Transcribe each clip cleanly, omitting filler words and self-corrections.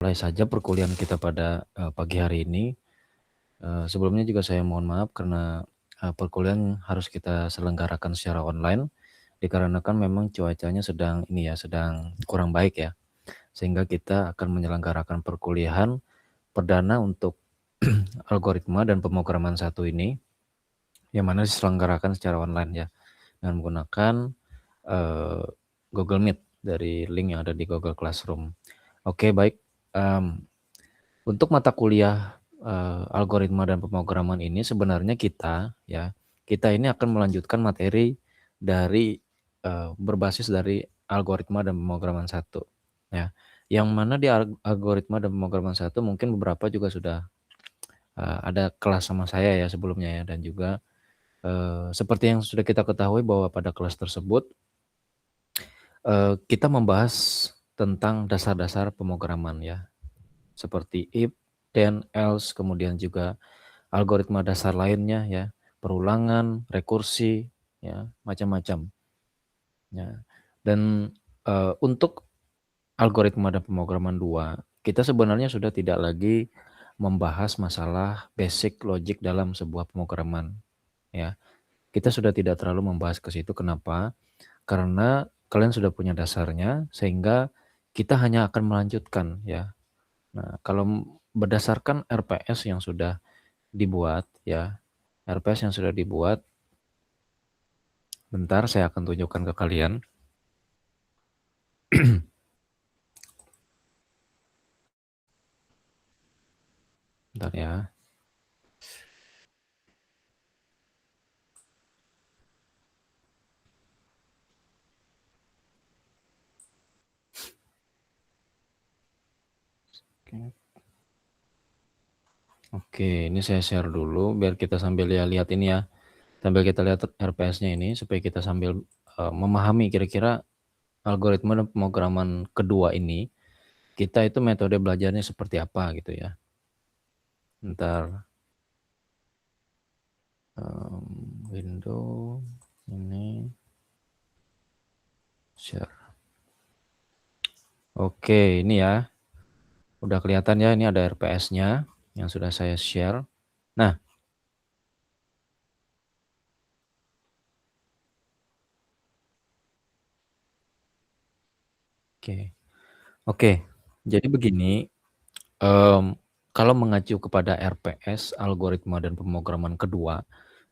Mulai saja perkuliahan kita pada pagi hari ini. Sebelumnya juga saya mohon maaf karena perkuliahan harus kita selenggarakan secara online dikarenakan memang cuacanya sedang kurang baik ya. Sehingga kita akan menyelenggarakan perkuliahan perdana untuk algoritma dan pemrograman 1 ini yang mana diselenggarakan secara online ya dengan menggunakan Google Meet dari link yang ada di Google Classroom. Oke, baik. Untuk mata kuliah algoritma dan pemrograman ini sebenarnya kita ini akan melanjutkan materi dari berbasis dari algoritma dan pemrograman 1 ya. Yang mana di algoritma dan pemrograman 1 mungkin beberapa juga sudah ada kelas sama saya ya sebelumnya ya, dan juga seperti yang sudah kita ketahui bahwa pada kelas tersebut kita membahas tentang dasar-dasar pemrograman ya, seperti if, then, else, kemudian juga algoritma dasar lainnya ya, perulangan, rekursi, ya, macam-macam. Ya. Dan untuk algoritma dan pemrograman 2, kita sebenarnya sudah tidak lagi membahas masalah basic logic dalam sebuah pemrograman. Ya. Kita sudah tidak terlalu membahas ke situ. Kenapa? Karena kalian sudah punya dasarnya, sehingga kita hanya akan melanjutkan ya. Nah, kalau berdasarkan RPS yang sudah dibuat ya, RPS yang sudah dibuat, bentar saya akan tunjukkan ke kalian. Bentar ya. Oke, ini saya share dulu biar kita sambil lihat ini ya. Sambil kita lihat RPS-nya ini supaya kita sambil memahami kira-kira algoritma dan pemrograman kedua ini kita itu metode belajarnya seperti apa gitu ya. Bentar. Window ini share. Oke, ini ya. Udah kelihatan ya, ini ada RPS-nya yang sudah saya share. Nah, oke. Jadi begini, kalau mengacu kepada RPS, algoritma dan pemrograman kedua,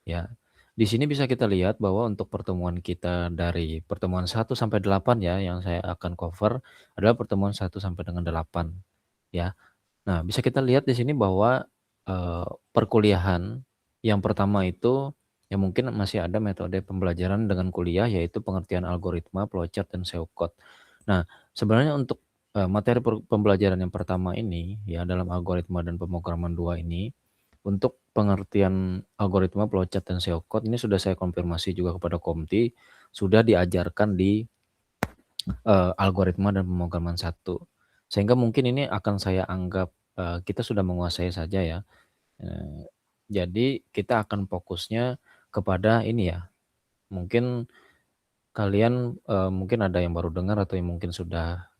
ya, di sini bisa kita lihat bahwa untuk pertemuan kita dari pertemuan 1 sampai 8 ya, yang saya akan cover adalah pertemuan 1 sampai dengan 8 ya. Nah, bisa kita lihat di sini bahwa perkuliahan yang pertama itu ya mungkin masih ada metode pembelajaran dengan kuliah, yaitu pengertian algoritma, flowchart, dan SEO code. Nah, sebenarnya untuk materi pembelajaran yang pertama ini ya dalam algoritma dan pemrograman 2 ini, untuk pengertian algoritma, flowchart, dan SEO code ini sudah saya konfirmasi juga kepada Komti, sudah diajarkan di algoritma dan pemrograman 1. Sehingga mungkin ini akan saya anggap kita sudah menguasai saja ya. Jadi kita akan fokusnya kepada ini ya. Mungkin kalian mungkin ada yang baru dengar atau yang mungkin sudah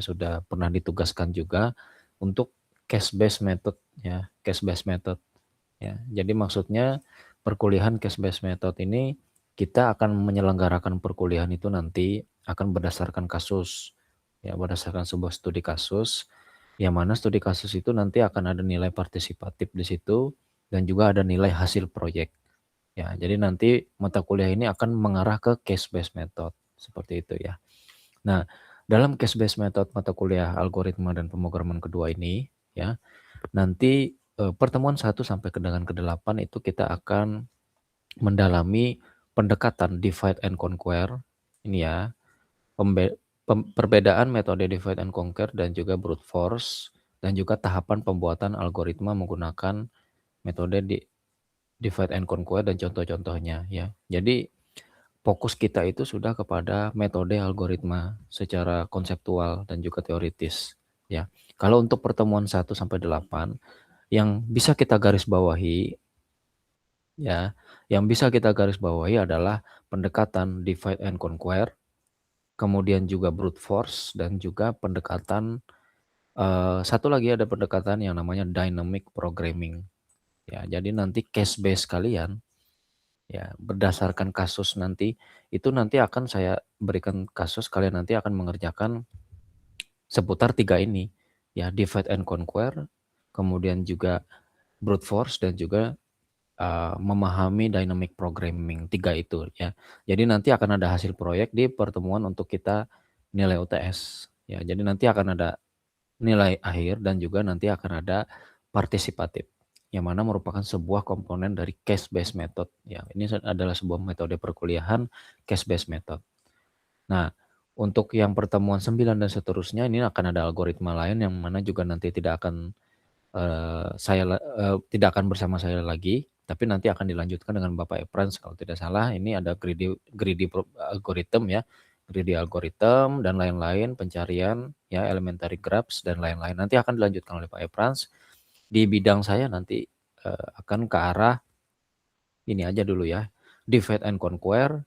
sudah pernah ditugaskan juga untuk case based method ya, case based method ya. Jadi maksudnya perkuliahan case based method ini kita akan menyelenggarakan perkuliahan itu nanti akan berdasarkan kasus ya, berdasarkan sebuah studi kasus, yang mana studi kasus itu nanti akan ada nilai partisipatif di situ dan juga ada nilai hasil proyek. Ya, jadi nanti mata kuliah ini akan mengarah ke case based method seperti itu ya. Nah, dalam case based method mata kuliah algoritma dan pemrograman kedua ini ya, nanti pertemuan 1 sampai dengan ke-8 itu kita akan mendalami pendekatan divide and conquer ini ya. Perbedaan metode divide and conquer dan juga brute force, dan juga tahapan pembuatan algoritma menggunakan metode divide and conquer dan contoh-contohnya ya. Jadi fokus kita itu sudah kepada metode algoritma secara konseptual dan juga teoritis ya. Kalau untuk pertemuan 1 sampai 8 yang bisa kita garis bawahi ya, yang bisa kita garis bawahi adalah pendekatan divide and conquer, kemudian juga brute force, dan juga pendekatan Satu lagi ada pendekatan yang namanya dynamic programming. Ya, jadi nanti case base kalian, ya berdasarkan kasus nanti, itu nanti akan saya berikan kasus, kalian nanti akan mengerjakan seputar 3 ini, ya divide and conquer, kemudian juga brute force dan juga, memahami dynamic programming, 3 itu ya. Jadi nanti akan ada hasil proyek di pertemuan untuk kita nilai UTS, ya. Jadi nanti akan ada nilai akhir dan juga nanti akan ada partisipatif, yang mana merupakan sebuah komponen dari case based method, ya. Ini adalah sebuah metode perkuliahan case based method. Nah, untuk yang pertemuan 9 dan seterusnya ini akan ada algoritma lain yang mana juga nanti tidak akan, tidak akan bersama saya lagi, tapi nanti akan dilanjutkan dengan Bapak Efrans kalau tidak salah. Ini ada greedy greedy algorithm ya, greedy algorithm dan lain-lain, pencarian ya, elementary graphs dan lain-lain. Nanti akan dilanjutkan oleh Pak Efrans. Di bidang saya nanti, akan ke arah ini aja dulu ya, divide and conquer,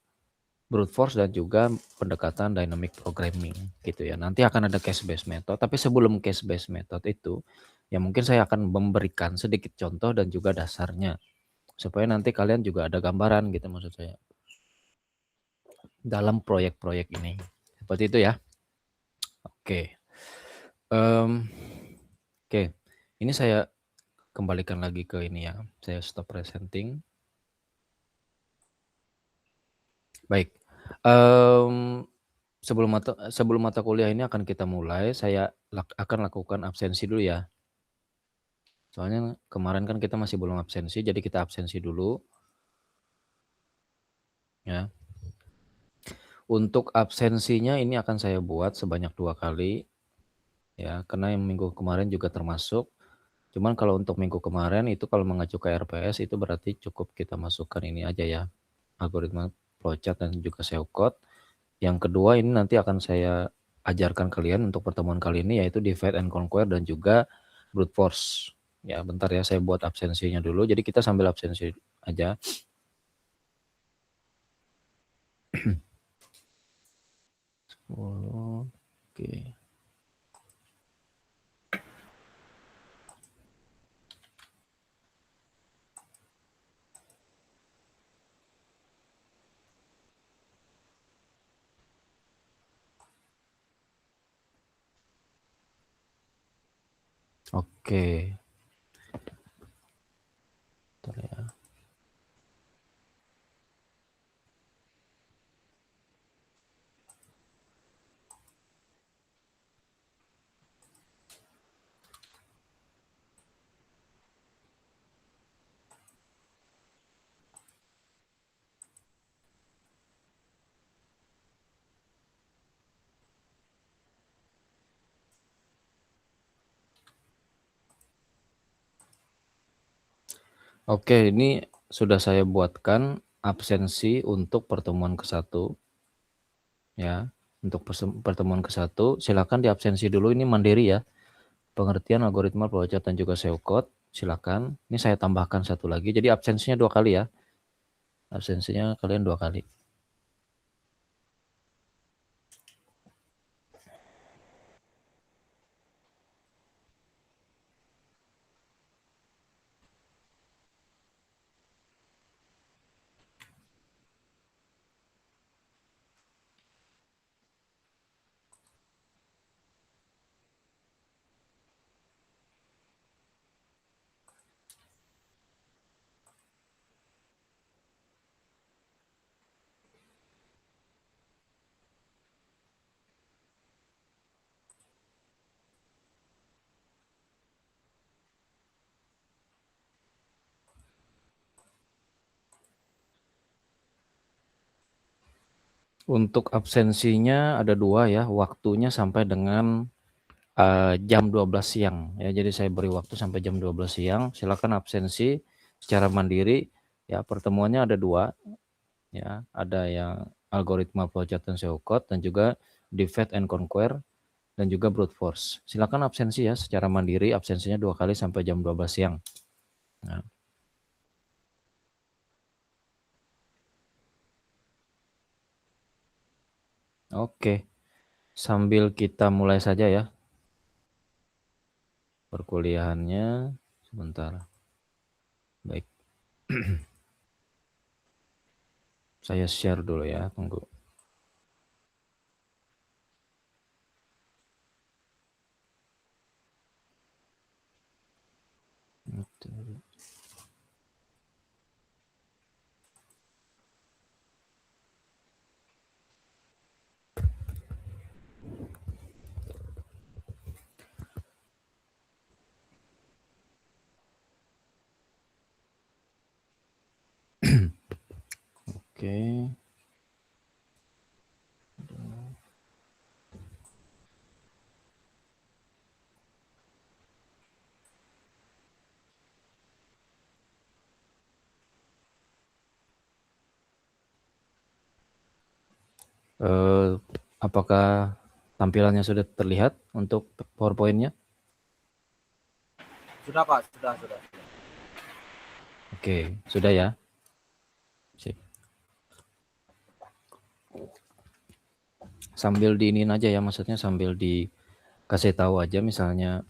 brute force dan juga pendekatan dynamic programming gitu ya. Nanti akan ada case based method, tapi sebelum case based method itu, ya mungkin saya akan memberikan sedikit contoh dan juga dasarnya, supaya nanti kalian juga ada gambaran gitu maksud saya, dalam proyek-proyek ini. Seperti itu ya. Oke. Mmm, oke. Ini saya kembalikan lagi ke ini ya, saya stop presenting. Baik, mmm, sebelum mata kuliah ini akan kita mulai, saya akan lakukan absensi dulu ya. Soalnya kemarin kan kita masih belum absensi, jadi kita absensi dulu ya. Untuk absensinya ini akan saya buat sebanyak 2 kali ya, karena yang minggu kemarin juga termasuk. Cuman kalau untuk minggu kemarin itu kalau mengacu ke RPS itu berarti cukup kita masukkan ini aja ya, algoritma flowchart dan juga SEO code. Yang kedua ini nanti akan saya ajarkan kalian untuk pertemuan kali ini yaitu divide and conquer dan juga brute force. Ya, bentar ya saya buat absensinya dulu. Jadi kita sambil absensi aja. 10. Oke. Oke. Bentar ya. Oke, ini sudah saya buatkan absensi untuk pertemuan ke-1 ya. Untuk pertemuan ke-1 silakan diabsensi dulu ini mandiri ya. Pengertian algoritma flowchart dan juga SEO code, silakan. Ini saya tambahkan satu lagi. Jadi absensinya 2 kali ya. Absensinya kalian 2 kali. Untuk absensinya ada 2 ya, waktunya sampai dengan, jam 12 siang ya. Jadi saya beri waktu sampai jam 12 siang, silakan absensi secara mandiri ya. Pertemuannya ada 2 ya, ada yang algoritma flowchart dan SEO code dan juga divide and conquer dan juga brute force. Silakan absensi ya secara mandiri, absensinya 2 kali sampai jam 12 siang. Nah, oke, sambil kita mulai saja ya. perkuliahannya sebentar. Baik. Saya share dulu ya, tunggu. Oke. Apakah tampilannya sudah terlihat untuk PowerPoint-nya? Sudah Pak, sudah. Oke, sudah ya. Sip. Sambil diinin aja ya, maksudnya sambil dikasih tahu aja misalnya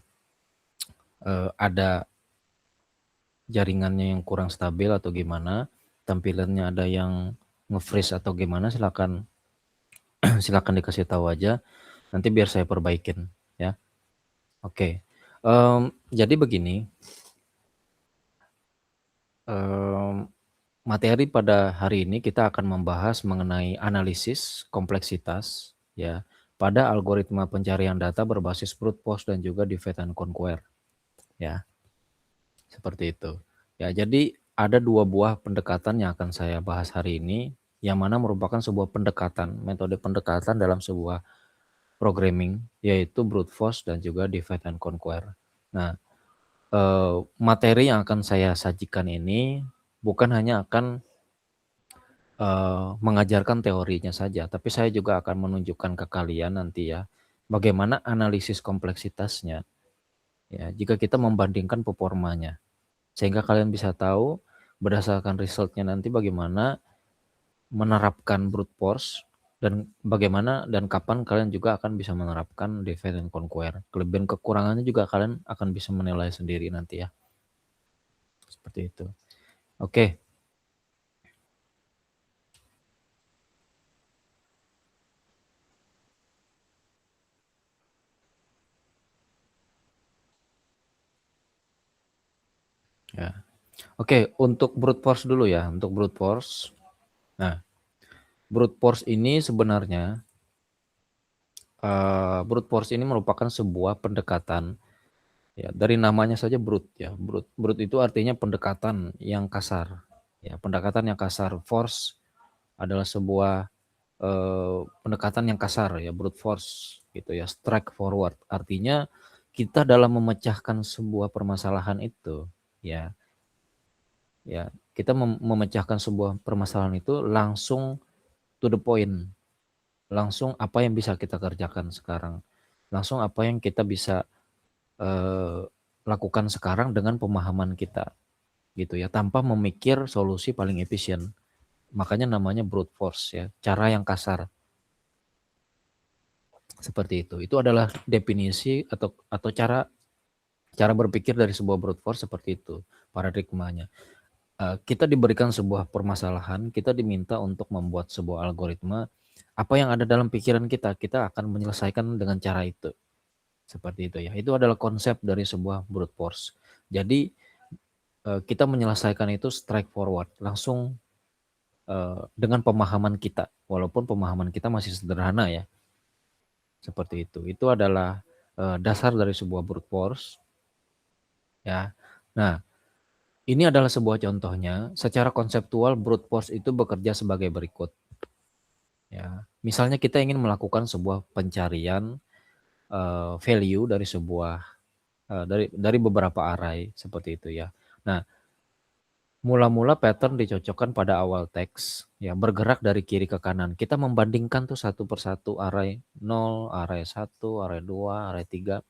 ada jaringannya yang kurang stabil atau gimana, tampilannya ada yang nge-freeze atau gimana, silakan silakan dikasih tahu aja. Nanti biar saya perbaikin ya. Oke. Jadi begini, materi pada hari ini kita akan membahas mengenai analisis kompleksitas ya pada algoritma pencarian data berbasis brute force dan juga divide and conquer ya. Seperti itu. Ya, jadi ada 2 buah pendekatan yang akan saya bahas hari ini yang mana merupakan sebuah pendekatan, metode pendekatan dalam sebuah programming yaitu brute force dan juga divide and conquer. Nah, materi yang akan saya sajikan ini bukan hanya akan mengajarkan teorinya saja, tapi saya juga akan menunjukkan ke kalian nanti ya, bagaimana analisis kompleksitasnya, ya, jika kita membandingkan performanya. Sehingga kalian bisa tahu berdasarkan resultnya nanti bagaimana menerapkan brute force dan bagaimana dan kapan kalian juga akan bisa menerapkan divide and conquer. Kelebihan kekurangannya juga kalian akan bisa menilai sendiri nanti ya. Seperti itu. Oke. Ya. Oke, untuk brute force dulu ya, untuk brute force. Nah, brute force ini sebenarnya brute force ini merupakan sebuah pendekatan ya dari namanya saja brute ya. Brute itu artinya pendekatan yang kasar. Ya, pendekatan yang kasar. Force adalah sebuah pendekatan yang kasar ya, brute force gitu ya. Strike forward artinya kita dalam memecahkan sebuah permasalahan itu ya. Ya, kita memecahkan sebuah permasalahan itu langsung to the point. Langsung apa yang bisa kita kerjakan sekarang. Langsung apa yang kita bisa lakukan sekarang dengan pemahaman kita gitu ya, tanpa memikir solusi paling efisien. Makanya namanya brute force ya, cara yang kasar. Seperti itu. Itu adalah definisi atau cara berpikir dari sebuah brute force seperti itu paradigmanya. Kita diberikan sebuah permasalahan, kita diminta untuk membuat sebuah algoritma. Apa yang ada dalam pikiran kita, kita akan menyelesaikan dengan cara itu. Seperti itu ya. Itu adalah konsep dari sebuah brute force. Jadi kita menyelesaikan itu strike forward, langsung dengan pemahaman kita. Walaupun pemahaman kita masih sederhana ya. Seperti itu. Itu adalah dasar dari sebuah brute force ya. Nah, ini adalah sebuah contohnya. Secara konseptual brute force itu bekerja sebagai berikut. Ya, misalnya kita ingin melakukan sebuah pencarian value dari sebuah dari beberapa array seperti itu ya. Nah, mula-mula pattern dicocokkan pada awal teks, ya bergerak dari kiri ke kanan. Kita membandingkan tuh satu persatu array 0, array 1, array 2, array 3,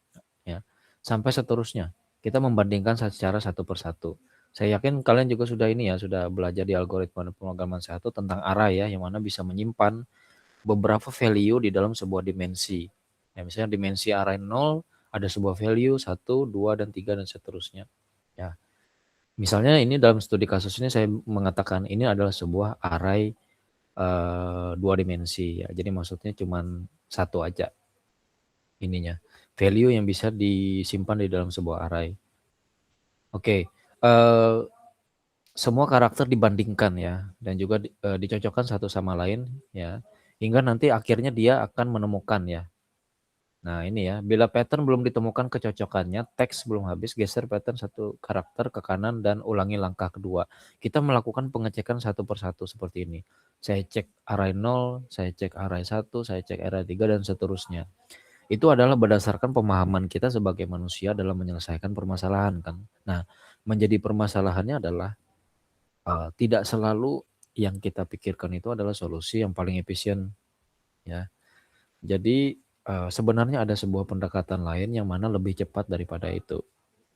ya, sampai seterusnya. Kita membandingkan secara satu persatu. Saya yakin kalian juga sudah ini ya, sudah belajar di algoritma pemrograman 1 tentang array ya, yang mana bisa menyimpan beberapa value di dalam sebuah dimensi. Ya, misalnya dimensi array 0 ada sebuah value 1, 2, dan 3 dan seterusnya. Ya. Misalnya ini dalam studi kasus ini saya mengatakan ini adalah sebuah array 2 dimensi ya. Jadi maksudnya cuman satu aja ininya. Value yang bisa disimpan di dalam sebuah array. Oke. Semua karakter dibandingkan ya dan juga dicocokkan satu sama lain ya. Hingga nanti akhirnya dia akan menemukan ya. Nah ini ya, bila pattern belum ditemukan kecocokannya, teks belum habis, geser pattern satu karakter ke kanan dan ulangi langkah kedua. Kita melakukan pengecekan satu persatu seperti ini. Saya cek array 0, saya cek array 1, saya cek array 3, dan seterusnya. Itu adalah berdasarkan pemahaman kita sebagai manusia dalam menyelesaikan permasalahan kan. Nah, menjadi permasalahannya adalah tidak selalu yang kita pikirkan itu adalah solusi yang paling efisien ya. Jadi sebenarnya ada sebuah pendekatan lain yang mana lebih cepat daripada itu.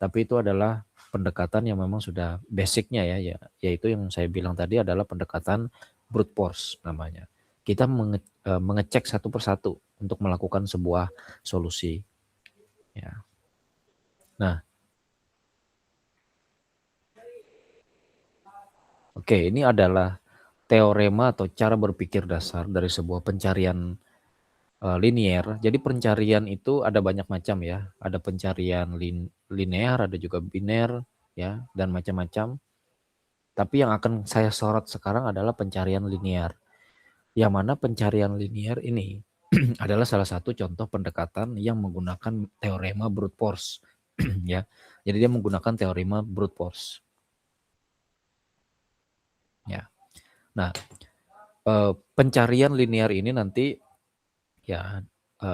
Tapi itu adalah pendekatan yang memang sudah basicnya ya, yaitu yang saya bilang tadi adalah pendekatan brute force namanya. Kita mengecek satu persatu untuk melakukan sebuah solusi. Ya. Nah, oke, ini adalah teorema atau cara berpikir dasar dari sebuah pencarian linier. Jadi pencarian itu ada banyak macam ya. Ada pencarian linear, ada juga biner ya, dan macam-macam. Tapi yang akan saya sorot sekarang adalah pencarian linear. Yang mana pencarian linear ini adalah salah satu contoh pendekatan yang menggunakan teorema brute force ya. Jadi dia menggunakan teorema brute force. Ya. Nah, pencarian linear ini nanti ya,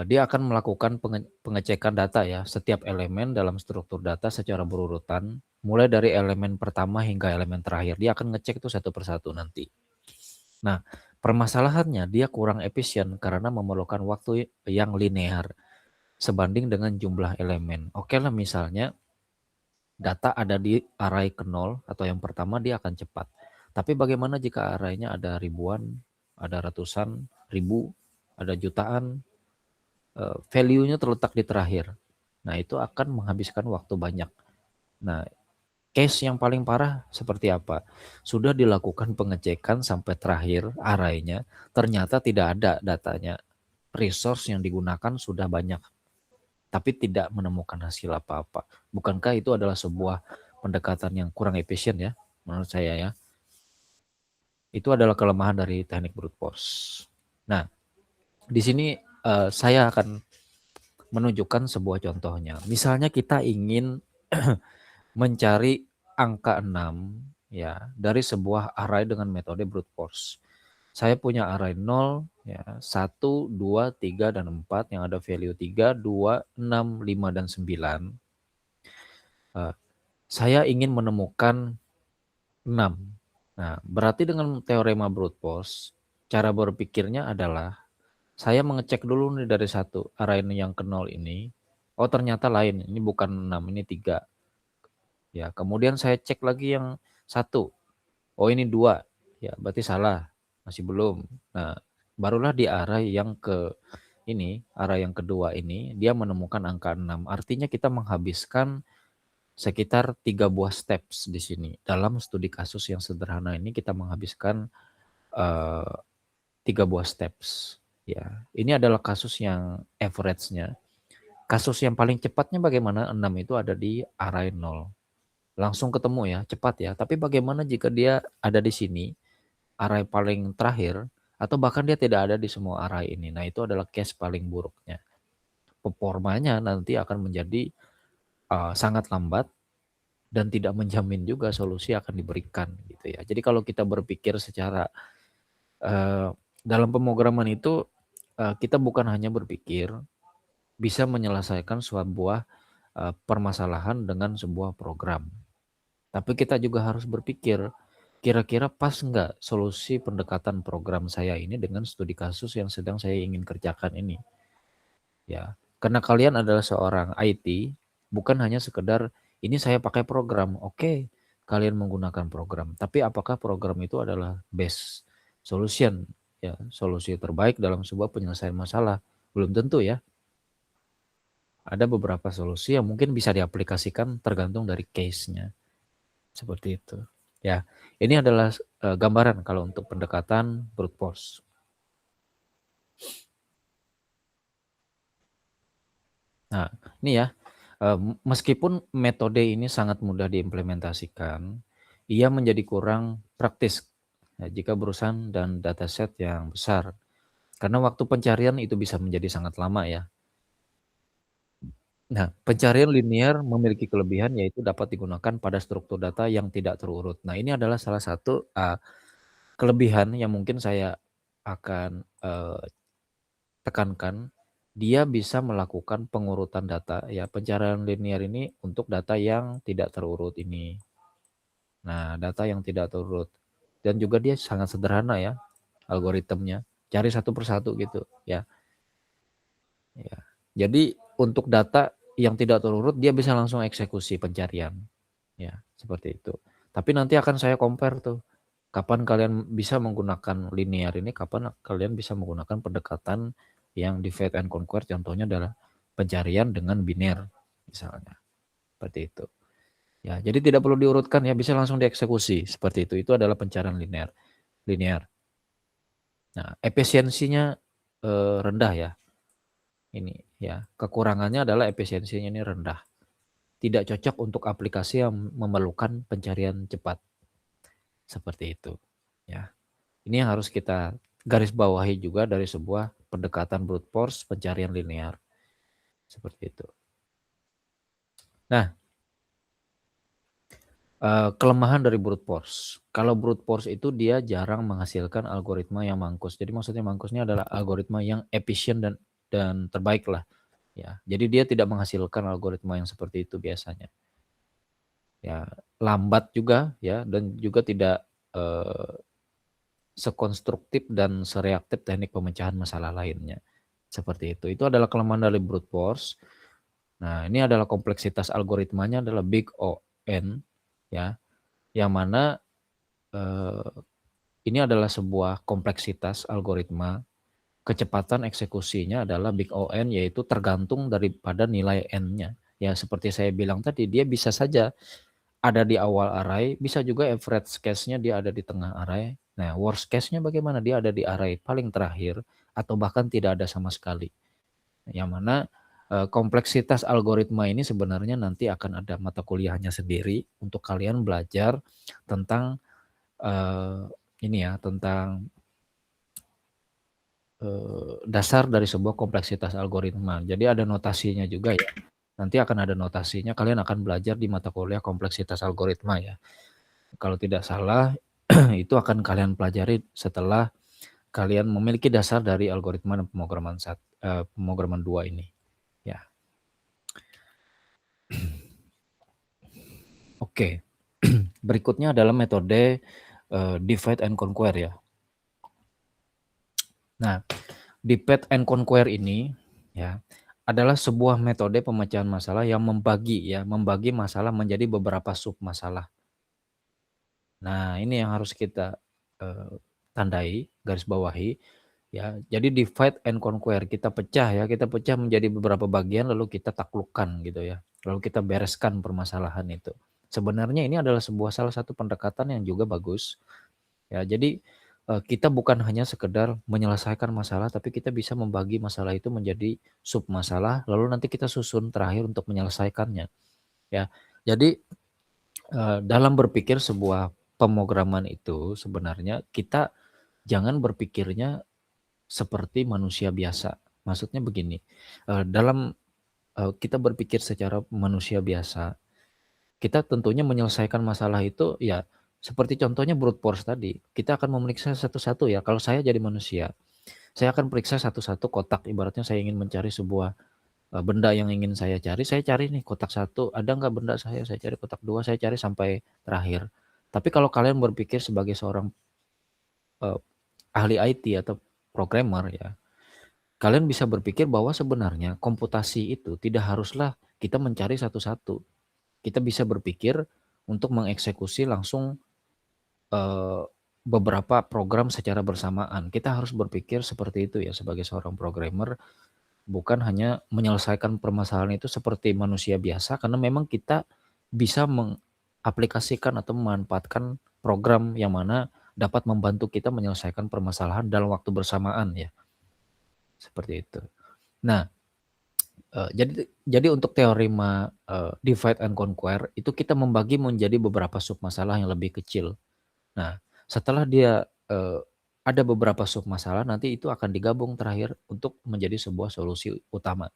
dia akan melakukan pengecekan data ya, setiap elemen dalam struktur data secara berurutan, mulai dari elemen pertama hingga elemen terakhir. Dia akan ngecek itu satu persatu nanti. Nah, permasalahannya dia kurang efisien karena memerlukan waktu yang linear sebanding dengan jumlah elemen. Oke lah, misalnya data ada di array ke 0 atau yang pertama, dia akan cepat. Tapi bagaimana jika arraynya ada ribuan, ada ratusan, ribu, ada jutaan, value-nya terletak di terakhir. Nah, itu akan menghabiskan waktu banyak. Nah, case yang paling parah seperti apa? Sudah dilakukan pengecekan sampai terakhir arraynya, ternyata tidak ada datanya. Resource yang digunakan sudah banyak, tapi tidak menemukan hasil apa-apa. Bukankah itu adalah sebuah pendekatan yang kurang efisien ya, menurut saya ya? Itu adalah kelemahan dari teknik brute force. Nah, di sini saya akan menunjukkan sebuah contohnya. Misalnya kita ingin mencari angka 6 ya dari sebuah array dengan metode brute force. Saya punya array 0 ya, 1, 2, 3 dan 4 yang ada value 3, 2, 6, 5 dan 9. Saya ingin menemukan 6. Nah, berarti dengan teorema brute force, cara berpikirnya adalah saya mengecek dulu nih dari satu array yang ke 0 ini. Oh, ternyata lain. Ini bukan 6, ini 3. Ya, kemudian saya cek lagi yang satu. Oh, ini 2. Ya, berarti salah. Masih belum. Nah, barulah di array yang ke ini, array yang kedua ini, dia menemukan angka 6. Artinya kita menghabiskan sekitar 3 buah steps di sini. Dalam studi kasus yang sederhana ini kita menghabiskan 3 buah steps. Ya, ini adalah kasus yang average-nya. Kasus yang paling cepatnya bagaimana? 6 itu ada di array 0. Langsung ketemu ya, cepat ya. Tapi bagaimana jika dia ada di sini, array paling terakhir, atau bahkan dia tidak ada di semua array ini. Nah, itu adalah case paling buruknya. Performanya nanti akan menjadi sangat lambat dan tidak menjamin juga solusi akan diberikan gitu ya. Jadi kalau kita berpikir secara dalam pemrograman itu kita bukan hanya berpikir bisa menyelesaikan sebuah permasalahan dengan sebuah program. Tapi kita juga harus berpikir, kira-kira pas nggak solusi pendekatan program saya ini dengan studi kasus yang sedang saya ingin kerjakan ini. Ya, karena kalian adalah seorang IT, bukan hanya sekedar ini saya pakai program. Oke, kalian menggunakan program. Tapi apakah program itu adalah best solution? Ya, solusi terbaik dalam sebuah penyelesaian masalah? Belum tentu ya. ada beberapa solusi yang mungkin bisa diaplikasikan tergantung dari case-nya, seperti itu. Ya, ini adalah gambaran kalau untuk pendekatan brute force. Nah, ini ya, meskipun metode ini sangat mudah diimplementasikan, ia menjadi kurang praktis ya, jika berurusan dan dataset yang besar. Karena waktu pencarian itu bisa menjadi sangat lama ya. Nah, pencarian linear memiliki kelebihan yaitu dapat digunakan pada struktur data yang tidak terurut. Nah, ini adalah salah satu kelebihan yang mungkin saya akan tekankan. Dia bisa melakukan pengurutan data ya, pencarian linear ini untuk data yang tidak terurut ini. Nah, data yang tidak terurut dan juga dia sangat sederhana ya algoritmnya. Cari satu persatu gitu ya. Ya. Jadi untuk data yang tidak terurut dia bisa langsung eksekusi pencarian. Ya, seperti itu. Tapi nanti akan saya compare tuh. Kapan kalian bisa menggunakan linear ini, kapan kalian bisa menggunakan pendekatan yang divide and conquer, contohnya adalah pencarian dengan biner misalnya. Seperti itu. Ya, jadi tidak perlu diurutkan ya, bisa langsung dieksekusi seperti itu. Itu adalah pencarian linear. Linear. Nah, efisiensinya rendah ya. Ini ya, kekurangannya adalah efisiensinya ini rendah. Tidak cocok untuk aplikasi yang memerlukan pencarian cepat. Seperti itu. Ya. Ini yang harus kita garis bawahi juga dari sebuah pendekatan brute force pencarian linear. Seperti itu. Nah, kelemahan dari brute force. Kalau brute force itu dia jarang menghasilkan algoritma yang mangkus. Jadi maksudnya mangkusnya adalah algoritma yang efisien dan terbaik lah. Ya, jadi dia tidak menghasilkan algoritma yang seperti itu biasanya. Ya, lambat juga ya dan juga tidak sekonstruktif dan sereaktif teknik pemecahan masalah lainnya. Seperti itu. Itu adalah kelemahan dari brute force. Nah, ini adalah kompleksitas algoritmanya adalah big O(n) ya, yang mana ini adalah sebuah kompleksitas algoritma. Kecepatan eksekusinya adalah big O(n) yaitu tergantung daripada nilai n-nya. Ya, seperti saya bilang tadi, dia bisa saja ada di awal array, bisa juga average case-nya dia ada di tengah array. Nah, worst case-nya bagaimana? Dia ada di array paling terakhir atau bahkan tidak ada sama sekali. Yang mana kompleksitas algoritma ini sebenarnya nanti akan ada mata kuliahnya sendiri untuk kalian belajar tentang ini ya, tentang dasar dari sebuah kompleksitas algoritma. Jadi ada notasinya juga ya. Nanti akan ada notasinya, kalian akan belajar di mata kuliah kompleksitas algoritma ya. Kalau tidak salah itu akan kalian pelajari setelah kalian memiliki dasar dari algoritma dan pemrograman 2 ini. Ya. Oke. Berikutnya adalah metode divide and conquer ya. Nah, divide and conquer ini ya adalah sebuah metode pemecahan masalah yang membagi masalah menjadi beberapa sub masalah. Nah, ini yang harus kita tandai, garis bawahi ya. Jadi divide and conquer, kita pecah menjadi beberapa bagian lalu kita taklukkan gitu ya. Lalu kita bereskan permasalahan itu. Sebenarnya ini adalah salah satu pendekatan yang juga bagus. Ya, jadi kita bukan hanya sekedar menyelesaikan masalah, tapi kita bisa membagi masalah itu menjadi sub masalah, lalu nanti kita susun terakhir untuk menyelesaikannya. Ya, jadi dalam berpikir sebuah pemrograman itu sebenarnya kita jangan berpikirnya seperti manusia biasa. Maksudnya begini, dalam kita berpikir secara manusia biasa, kita tentunya menyelesaikan masalah itu ya seperti contohnya brute force tadi. Kita akan memeriksa satu-satu ya. Kalau saya jadi manusia, saya akan periksa satu-satu kotak. Ibaratnya saya ingin mencari sebuah benda yang ingin saya cari nih kotak 1, ada nggak benda saya cari kotak 2, saya cari sampai terakhir. Tapi kalau kalian berpikir sebagai seorang ahli IT atau programmer ya, kalian bisa berpikir bahwa sebenarnya komputasi itu tidak haruslah kita mencari satu-satu. Kita bisa berpikir untuk mengeksekusi langsung beberapa program secara bersamaan. Kita harus berpikir seperti itu ya sebagai seorang programmer. bukan hanya menyelesaikan permasalahan itu seperti manusia biasa, karena memang kita bisa mengaplikasikan atau memanfaatkan program yang mana dapat membantu kita menyelesaikan permasalahan dalam waktu bersamaan ya, seperti itu. Nah, jadi untuk teorema, divide and conquer itu kita membagi menjadi beberapa sub masalah yang lebih kecil. Nah, setelah dia, ada beberapa sub masalah, nanti itu akan digabung terakhir untuk menjadi sebuah solusi utama.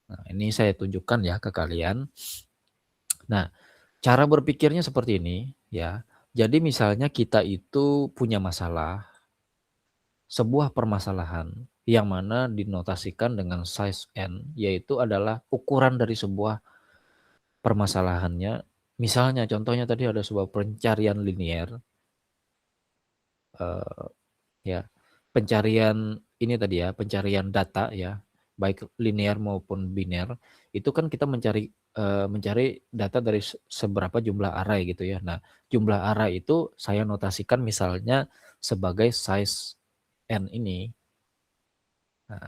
Nah, ini saya tunjukkan ya ke kalian. Nah, cara berpikirnya seperti ini ya. Jadi misalnya kita itu punya masalah, sebuah permasalahan yang mana dinotasikan dengan size n, yaitu adalah ukuran dari sebuah permasalahannya. Misalnya contohnya tadi ada sebuah pencarian linear, eee ya, pencarian ini tadi ya, pencarian data ya, baik linear maupun biner, itu kan kita mencari data dari seberapa jumlah array gitu ya. Nah, jumlah array itu saya notasikan misalnya sebagai size n ini. Nah,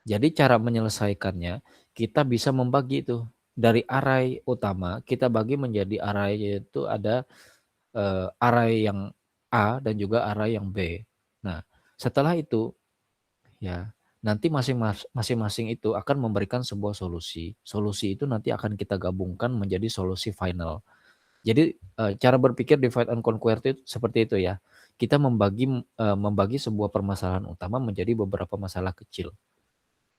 jadi cara menyelesaikannya, kita bisa membagi itu, dari array utama kita bagi menjadi array yaitu ada, array yang A dan juga array yang B. Nah, setelah itu ya, nanti masing-masing itu akan memberikan sebuah solusi. Solusi itu nanti akan kita gabungkan menjadi solusi final. Jadi, cara berpikir divide and conquer itu seperti itu ya. Kita membagi sebuah permasalahan utama menjadi beberapa masalah kecil,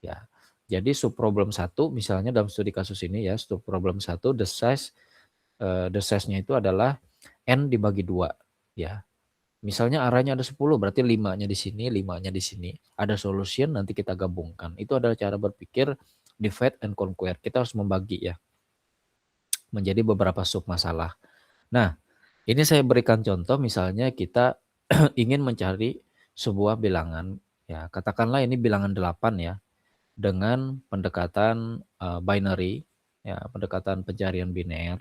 ya. Jadi subproblem 1 misalnya dalam studi kasus ini ya, subproblem 1 the size-nya itu adalah n dibagi 2 ya. Misalnya arahnya ada 10 berarti 5-nya di sini, 5-nya di sini. Ada solution nanti kita gabungkan. Itu adalah cara berpikir divide and conquer. Kita harus membagi ya menjadi beberapa sub masalah. Nah, ini saya berikan contoh misalnya kita ingin mencari sebuah bilangan ya, katakanlah ini bilangan 8 ya dengan pendekatan binary ya, pendekatan pencarian biner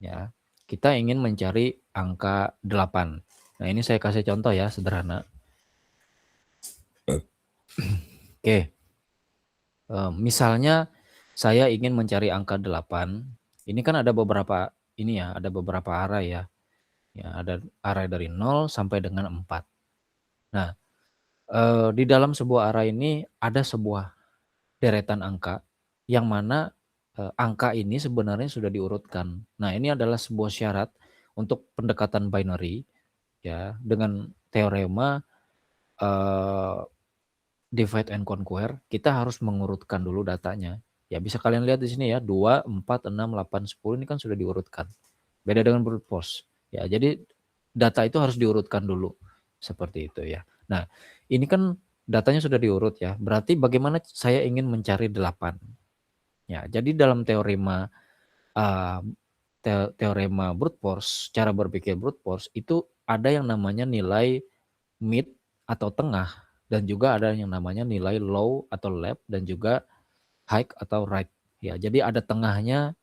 ya. Kita ingin mencari angka 8. Nah, ini saya kasih contoh ya sederhana. Oke, misalnya saya ingin mencari angka 8, ini kan ada beberapa ini ya, ada beberapa array ya. Ya, ada array dari 0 sampai dengan 4. Nah, di dalam sebuah array ini ada sebuah deretan angka yang mana, angka ini sebenarnya sudah diurutkan. Nah, ini adalah sebuah syarat untuk pendekatan binary ya, dengan teorema, eee divide and conquer, kita harus mengurutkan dulu datanya. Ya bisa kalian lihat di sini ya, 2, 4, 6, 8, 10 ini kan sudah diurutkan. Beda dengan brute force. Ya, jadi data itu harus diurutkan dulu. Seperti itu ya. Nah, ini kan datanya sudah diurut ya. Berarti bagaimana saya ingin mencari 8. Ya, jadi dalam teorema uh, teorema brute force, cara berpikir brute force itu ada yang namanya nilai mid atau tengah dan juga ada yang namanya nilai low atau left dan juga high atau right. Ya, jadi ada tengahnya,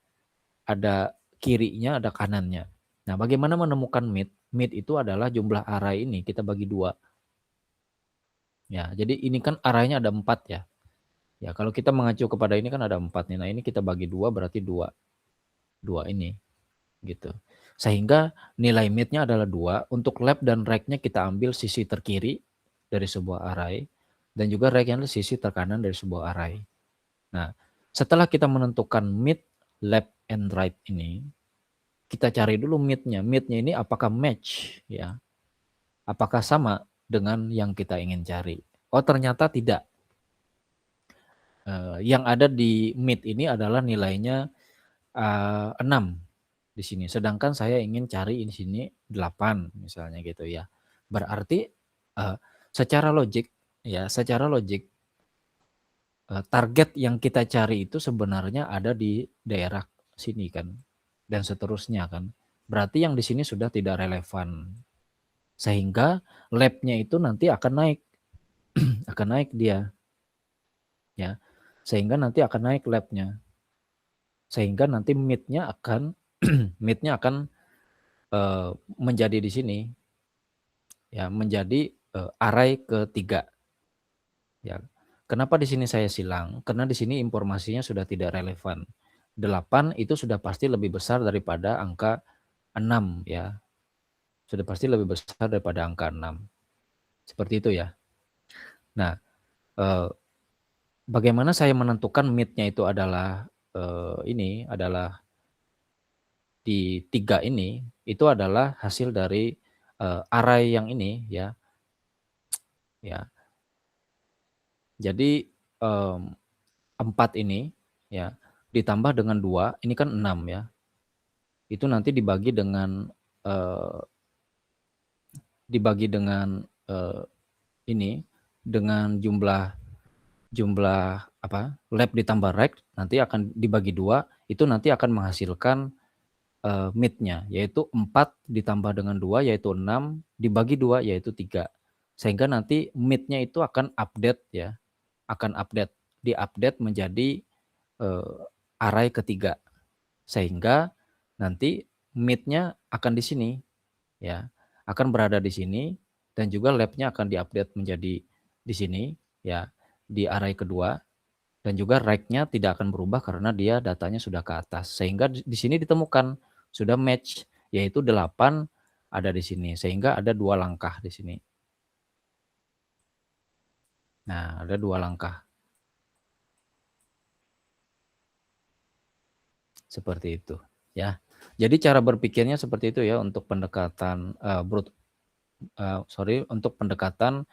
ada kirinya, ada kanannya. Nah, bagaimana menemukan mid? Mid itu adalah jumlah array ini kita bagi 2. Ya, jadi ini kan arraynya ada 4 ya. Ya, kalau kita mengacu kepada ini kan ada 4 nih. Nah, ini kita bagi 2 berarti 2. 2 ini gitu. Sehingga nilai mid-nya adalah 2. Untuk left dan right-nya kita ambil sisi terkiri dari sebuah array dan juga right-nya adalah sisi terkanan dari sebuah array. Nah, setelah kita menentukan mid, left, and right ini, kita cari dulu mid-nya. Mid-nya ini apakah match ya? Apakah sama dengan yang kita ingin cari? Oh, ternyata tidak. Yang ada di mid ini adalah nilainya 6 di sini. Sedangkan saya ingin cari di sini 8 misalnya gitu ya. Berarti secara logik ya, secara logik target yang kita cari itu sebenarnya ada di daerah sini kan dan seterusnya kan. Berarti yang di sini sudah tidak relevan. Sehingga lab-nya itu nanti akan naik akan naik dia ya. Sehingga nanti akan naik lab-nya. Sehingga nanti mid-nya akan mid-nya akan menjadi di sini ya, menjadi array ketiga ya. Kenapa di sini saya silang? Karena di sini informasinya sudah tidak relevan. 8 itu sudah pasti lebih besar daripada angka 6 ya. Sudah pasti lebih besar daripada angka 6. Seperti itu ya. Nah, bagaimana saya menentukan mid-nya itu adalah ini adalah di 3 ini, itu adalah hasil dari array yang ini ya. Ya. Jadi 4 ini ya ditambah dengan 2, ini kan 6 ya. Itu nanti dibagi dengan eh, dibagi dengan ini dengan jumlah jumlah apa? Lab ditambah rect nanti akan dibagi 2, itu nanti akan menghasilkan mid-nya yaitu 4 ditambah dengan 2 yaitu 6 dibagi 2 yaitu 3. Sehingga nanti mid-nya itu akan update ya, akan update, diupdate menjadi array ketiga. Sehingga nanti mid-nya akan di sini ya, akan berada di sini dan juga lab-nya akan diupdate menjadi di sini ya, di array kedua dan juga rect-nya tidak akan berubah karena dia datanya sudah ke atas. Sehingga di sini ditemukan sudah match yaitu 8 ada di sini sehingga ada 2 langkah di sini. Nah, ada 2 langkah. Seperti itu ya. Jadi cara berpikirnya seperti itu ya untuk pendekatan untuk pendekatan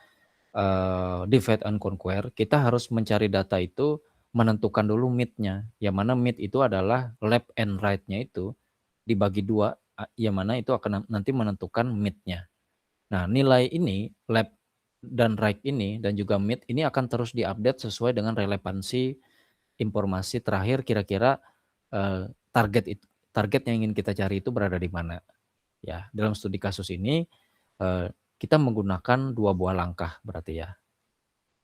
divide and conquer, kita harus mencari data itu menentukan dulu mid-nya. Yang mana mid itu adalah left and right-nya itu dibagi 2, yang mana itu akan nanti menentukan mid-nya. Nah, nilai ini left dan right ini dan juga mid ini akan terus diupdate sesuai dengan relevansi informasi terakhir kira-kira target yang ingin kita cari itu berada di mana. Ya, dalam studi kasus ini kita menggunakan 2 buah langkah berarti ya.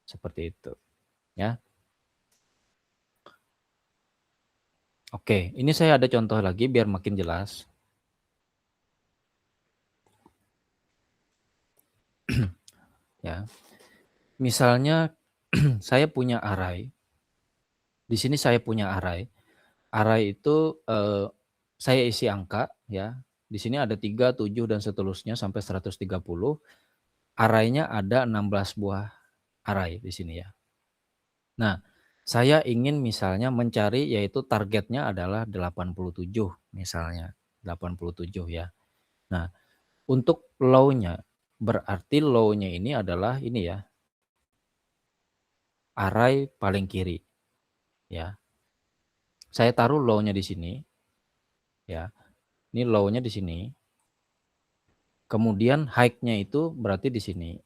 Seperti itu, ya. Oke, ini saya ada contoh lagi biar makin jelas. Ya. Misalnya saya punya array. Di sini saya punya array. Array itu saya isi angka ya. Di sini ada 3, 7 dan seterusnya sampai 130. Array-nya ada 16 buah array di sini ya. Nah, saya ingin misalnya mencari yaitu targetnya adalah 87 misalnya. 87 ya. Nah, untuk low-nya berarti low-nya ini adalah ini ya. Array paling kiri ya. Saya taruh low-nya di sini ya. Ini low-nya di sini. Kemudian high-nya itu berarti di sini.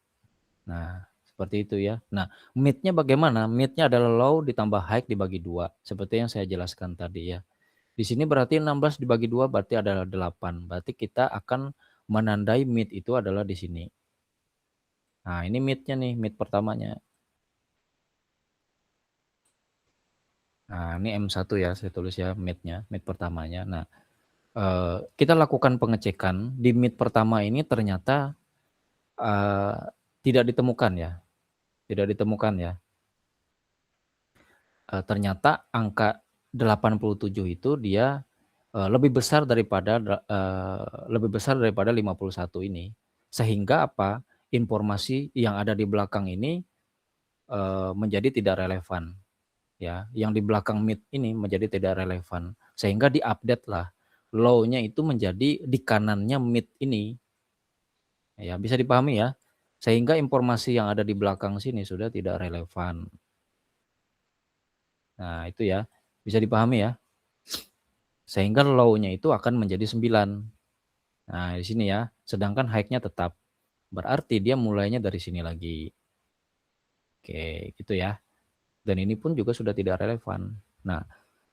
Nah, seperti itu ya. Nah, mid-nya bagaimana? Mid-nya adalah low ditambah high dibagi 2. Seperti yang saya jelaskan tadi ya. Di sini berarti 16 dibagi 2 berarti adalah 8. Berarti kita akan menandai mid itu adalah di sini. Nah, ini mid-nya nih, mid pertamanya. Nah, ini M1 ya, saya tulis ya mid-nya, mid pertamanya. Nah, kita lakukan pengecekan di mid pertama ini ternyata tidak ditemukan ya, tidak ditemukan ya. Ternyata angka 87 itu dia lebih besar daripada 51 ini. Sehingga apa? Informasi yang ada di belakang ini menjadi tidak relevan. Ya, yang di belakang mid ini menjadi tidak relevan. Sehingga diupdate lah. Low-nya itu menjadi di kanannya mid ini. Ya, bisa dipahami ya. Sehingga informasi yang ada di belakang sini sudah tidak relevan. Nah, itu ya. Bisa dipahami ya. Sehingga low-nya itu akan menjadi 9. Nah, di sini ya. Sedangkan high-nya tetap. Berarti dia mulainya dari sini lagi. Oke, gitu ya. Dan ini pun juga sudah tidak relevan. Nah,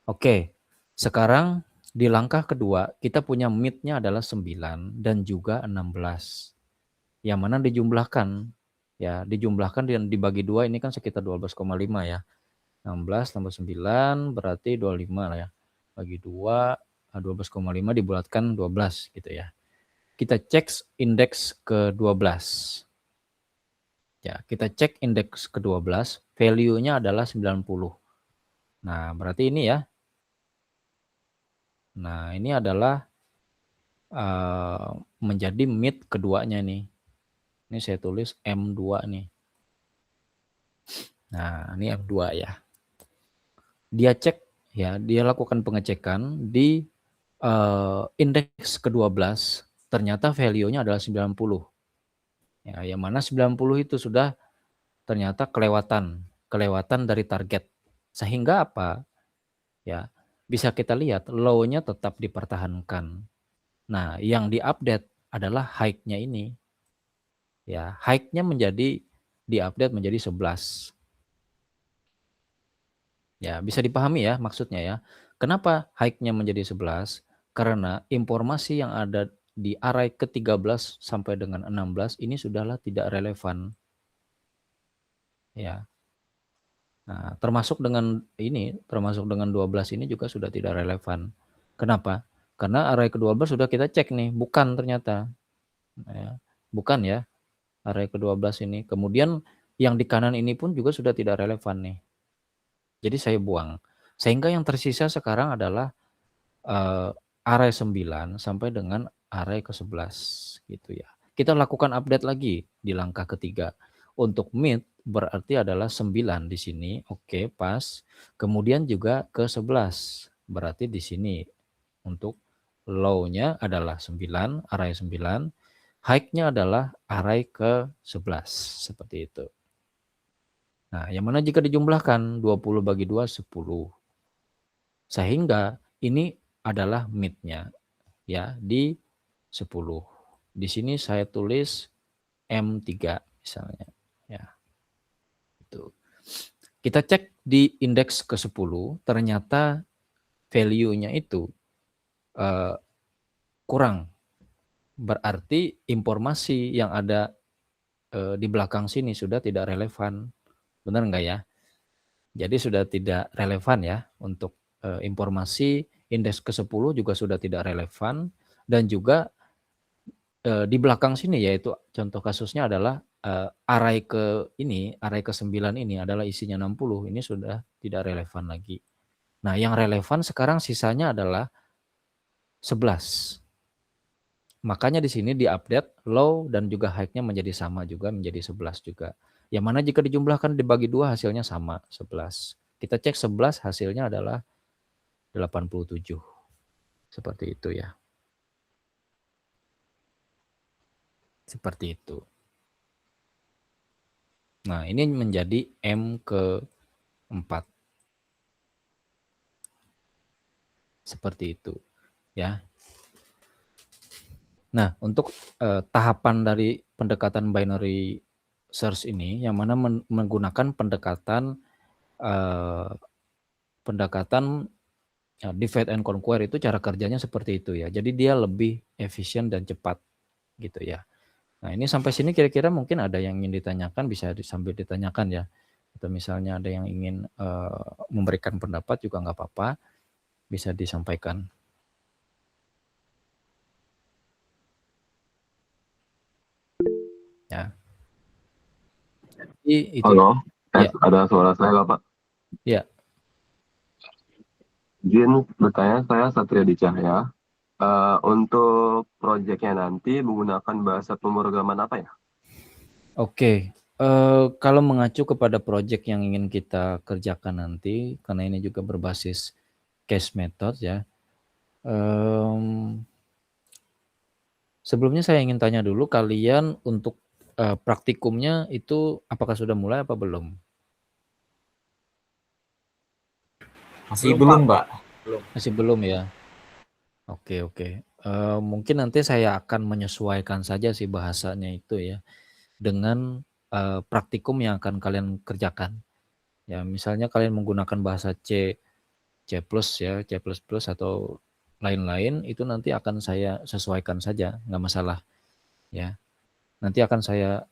oke. Sekarang di langkah kedua, kita punya mid-nya adalah 9 dan juga 16. Yang mana dijumlahkan. Ya, dijumlahkan dan dibagi 2 ini kan sekitar 12,5 ya. 16 tambah 9 berarti 25 lah ya. Bagi 2, 12,5 dibulatkan 12 gitu ya. Kita cek indeks ke 12. Ya, kita cek indeks ke-12, value-nya adalah 90. Nah, berarti ini ya. Nah, ini adalah menjadi mid keduanya nih. Ini saya tulis M2 nih. Nah, ini M2 ya. Dia cek ya, dia lakukan pengecekan di indeks ke-12, ternyata value-nya adalah 90. Ya, yang mana 90 itu sudah ternyata kelewatan dari target. Sehingga apa? Ya, bisa kita lihat low-nya tetap dipertahankan. Nah, yang diupdate adalah high-nya ini. Ya, high-nya diupdate menjadi 11. Ya, bisa dipahami ya maksudnya ya. Kenapa high-nya menjadi 11? Karena informasi yang ada di array ke-13 sampai dengan 16 ini sudahlah tidak relevan. Ya. Nah, termasuk dengan 12 ini juga sudah tidak relevan. Kenapa? Karena array ke-12 sudah kita cek nih, bukan ternyata. Ya, bukan ya, array ke-12 ini. Kemudian yang di kanan ini pun juga sudah tidak relevan nih. Jadi saya buang. Sehingga yang tersisa sekarang adalah array 9 sampai dengan array ke-11 gitu ya. Kita lakukan update lagi di langkah ketiga. Untuk mid berarti adalah 9 di sini. Oke, pas. Kemudian juga ke-11. Berarti di sini untuk low-nya adalah 9, array 9. High-nya adalah array ke-11 seperti itu. Nah, yang mana jika dijumlahkan 20 bagi 2 10. Sehingga ini adalah mid-nya ya di 10. Di sini saya tulis M3 misalnya ya. Itu. Kita cek di indeks ke-10 ternyata value-nya itu kurang. Berarti informasi yang ada di belakang sini sudah tidak relevan. Benar enggak ya? Jadi sudah tidak relevan ya untuk informasi indeks ke-10 juga sudah tidak relevan dan juga di belakang sini yaitu contoh kasusnya adalah array ke-9 ini adalah isinya 60, ini sudah tidak relevan lagi. Nah, yang relevan sekarang sisanya adalah 11. Makanya di sini diupdate low dan juga high-nya menjadi sama juga, menjadi 11 juga. Yang mana jika dijumlahkan dibagi 2 hasilnya sama, 11. Kita cek 11 hasilnya adalah 87. Seperti itu ya. Seperti itu. Nah, ini menjadi M ke-4. Seperti itu ya. Nah, untuk tahapan dari pendekatan binary search ini yang mana menggunakan pendekatan divide and conquer itu cara kerjanya seperti itu ya. Jadi dia lebih efisien dan cepat gitu ya. Nah, ini sampai sini kira-kira mungkin ada yang ingin ditanyakan, bisa sambil ditanyakan ya. Atau misalnya ada yang ingin memberikan pendapat juga nggak apa-apa, bisa disampaikan. Ya. Jadi itu. Halo, Ya. ada suara saya nggak Pak? Ya. Izin bertanya, saya Satria Di Cahya. Untuk proyeknya nanti menggunakan bahasa pemrograman apa ya? Oke, kalau mengacu kepada proyek yang ingin kita kerjakan nanti, karena ini juga berbasis case method ya. Sebelumnya saya ingin tanya dulu kalian untuk praktikumnya itu apakah sudah mulai apa belum? Masih belum, Pak. Masih belum ya? Oke. Mungkin nanti saya akan menyesuaikan saja sih bahasanya itu ya dengan praktikum yang akan kalian kerjakan. Ya, misalnya kalian menggunakan bahasa C+ ya, C++ atau lain-lain itu nanti akan saya sesuaikan saja, nggak masalah ya. Nanti akan saya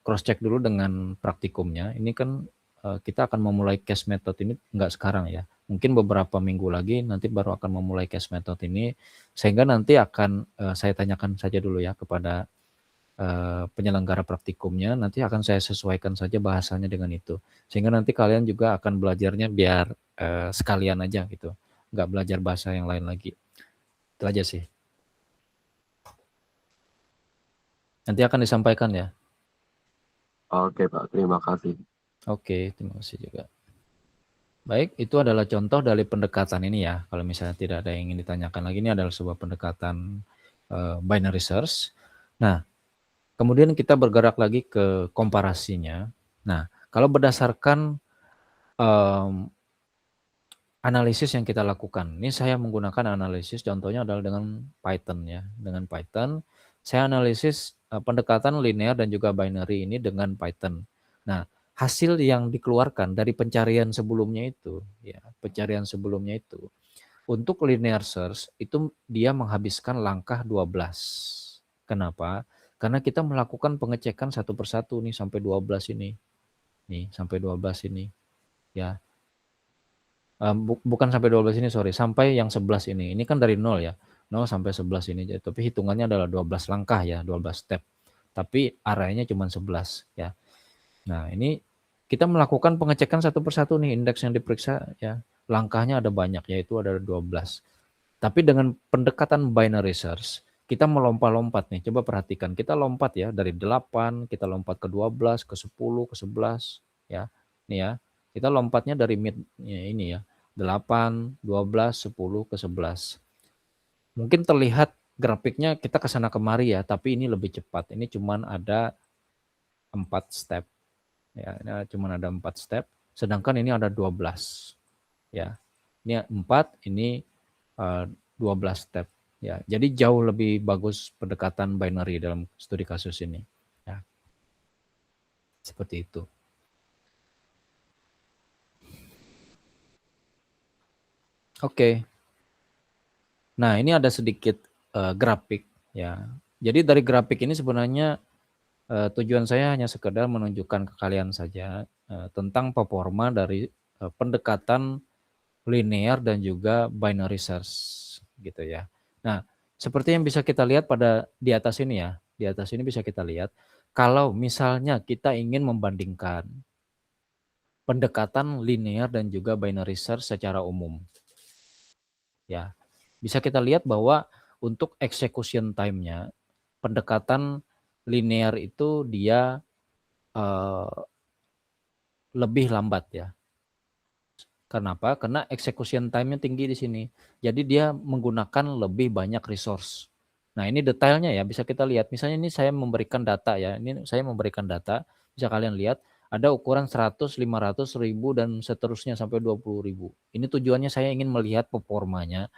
cross check dulu dengan praktikumnya. Ini kan kita akan memulai case method ini nggak sekarang ya. Mungkin beberapa minggu lagi nanti baru akan memulai case method ini, sehingga nanti akan saya tanyakan saja dulu ya kepada penyelenggara praktikumnya, nanti akan saya sesuaikan saja bahasanya dengan itu. Sehingga nanti kalian juga akan belajarnya biar sekalian aja gitu, nggak belajar bahasa yang lain lagi. Itu aja sih. Nanti akan disampaikan ya. Oke Pak, terima kasih. Oke, terima kasih juga. Baik, itu adalah contoh dari pendekatan ini ya. Kalau misalnya tidak ada yang ingin ditanyakan lagi, ini adalah sebuah pendekatan binary search. Nah, kemudian kita bergerak lagi ke komparasinya. Nah, kalau berdasarkan analisis yang kita lakukan, ini saya menggunakan analisis, contohnya adalah dengan Python ya. Dengan Python, saya analisis pendekatan linear dan juga binary ini dengan Python. Nah, hasil yang dikeluarkan dari pencarian sebelumnya itu, ya, pencarian sebelumnya itu, untuk linear search itu dia menghabiskan langkah 12. Kenapa? Karena kita melakukan pengecekan satu persatu nih sampai 12 ini. Nih, sampai 12 ini. Ya. Bukan sampai 12 ini, sorry. Sampai yang 11 ini. Ini kan dari 0 ya. 0 sampai 11 ini. Tapi hitungannya adalah 12 langkah ya, 12 step. Tapi arahnya cuma 11 ya. Nah, ini kita melakukan pengecekan satu persatu nih, indeks yang diperiksa ya. Langkahnya ada banyak, yaitu ada 12. Tapi dengan pendekatan binary search, kita melompat-lompat nih. Coba perhatikan, kita lompat ya dari 8, kita lompat ke 12, ke 10, ke 11 ya. Nih ya. Kita lompatnya dari mid ini ya. 8, 12, 10 ke 11. Mungkin terlihat grafiknya kita ke sana kemari ya, tapi ini lebih cepat. Ini cuman ada 4 step. Ya, ini cuman ada 4 step, sedangkan ini ada 12. Ya. Ini 4, ini 12 step. Ya, jadi jauh lebih bagus pendekatan binary dalam studi kasus ini. Ya. Seperti itu. Oke. Nah, ini ada sedikit grafik ya. Jadi dari grafik ini sebenarnya tujuan saya hanya sekedar menunjukkan ke kalian saja tentang performa dari pendekatan linear dan juga binary search gitu ya. Nah, seperti yang bisa kita lihat pada di atas ini ya. Di atas ini bisa kita lihat kalau misalnya kita ingin membandingkan pendekatan linear dan juga binary search secara umum. Ya. Bisa kita lihat bahwa untuk execution time-nya pendekatan linear itu dia lebih lambat ya. Kenapa? Karena execution time-nya tinggi di sini. Jadi dia menggunakan lebih banyak resource. Nah, ini detailnya ya, bisa kita lihat. Misalnya ini saya memberikan data ya. Ini saya memberikan data, bisa kalian lihat ada ukuran 100, 500, 1000 dan seterusnya sampai 20.000. Ini tujuannya saya ingin melihat performanya.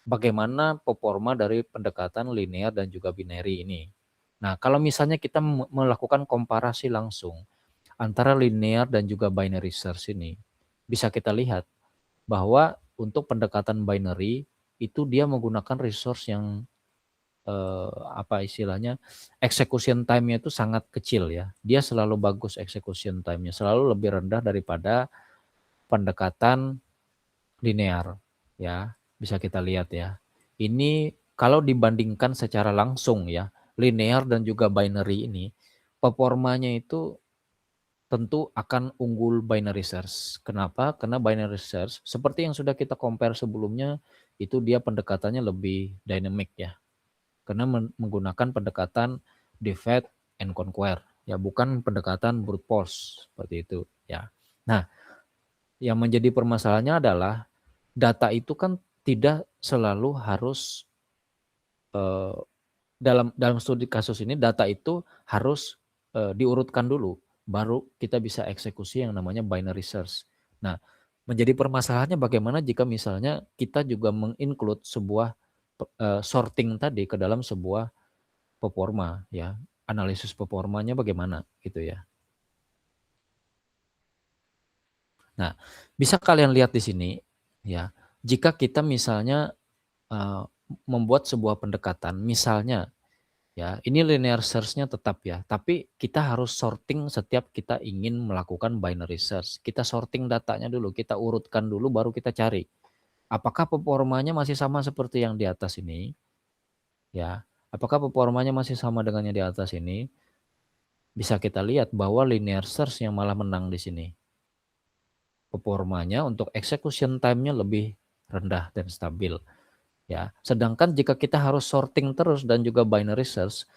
Bagaimana performa dari pendekatan linear dan juga binary ini. Nah, kalau misalnya kita melakukan komparasi langsung antara linear dan juga binary search ini, bisa kita lihat bahwa untuk pendekatan binary itu dia menggunakan resource yang apa istilahnya execution time-nya itu sangat kecil ya. Dia selalu bagus execution time-nya, selalu lebih rendah daripada pendekatan linear ya. Bisa kita lihat ya. Ini kalau dibandingkan secara langsung ya, linear dan juga binary ini performanya itu tentu akan unggul binary search. Kenapa? Karena binary search seperti yang sudah kita compare sebelumnya itu dia pendekatannya lebih dynamic ya. Karena menggunakan pendekatan divide and conquer ya, bukan pendekatan brute force seperti itu ya. Nah, yang menjadi permasalahannya adalah data itu kan tidak selalu harus dalam studi kasus ini data itu harus diurutkan dulu baru kita bisa eksekusi yang namanya binary search. Nah, menjadi permasalahannya bagaimana jika misalnya kita juga menginclude sebuah sorting tadi ke dalam sebuah performa ya, analisis performanya bagaimana gitu ya. Nah, bisa kalian lihat di sini ya, jika kita misalnya membuat sebuah pendekatan, misalnya ya, ini linear search-nya tetap ya, tapi kita harus sorting setiap kita ingin melakukan binary search. Kita sorting datanya dulu, kita urutkan dulu baru kita cari. Apakah performanya masih sama seperti yang di atas ini? Ya. Apakah performanya masih sama dengan yang di atas ini? Bisa kita lihat bahwa linear search yang malah menang di sini. Performanya untuk execution time-nya lebih rendah dan stabil. Ya, sedangkan jika kita harus sorting terus dan juga binary search,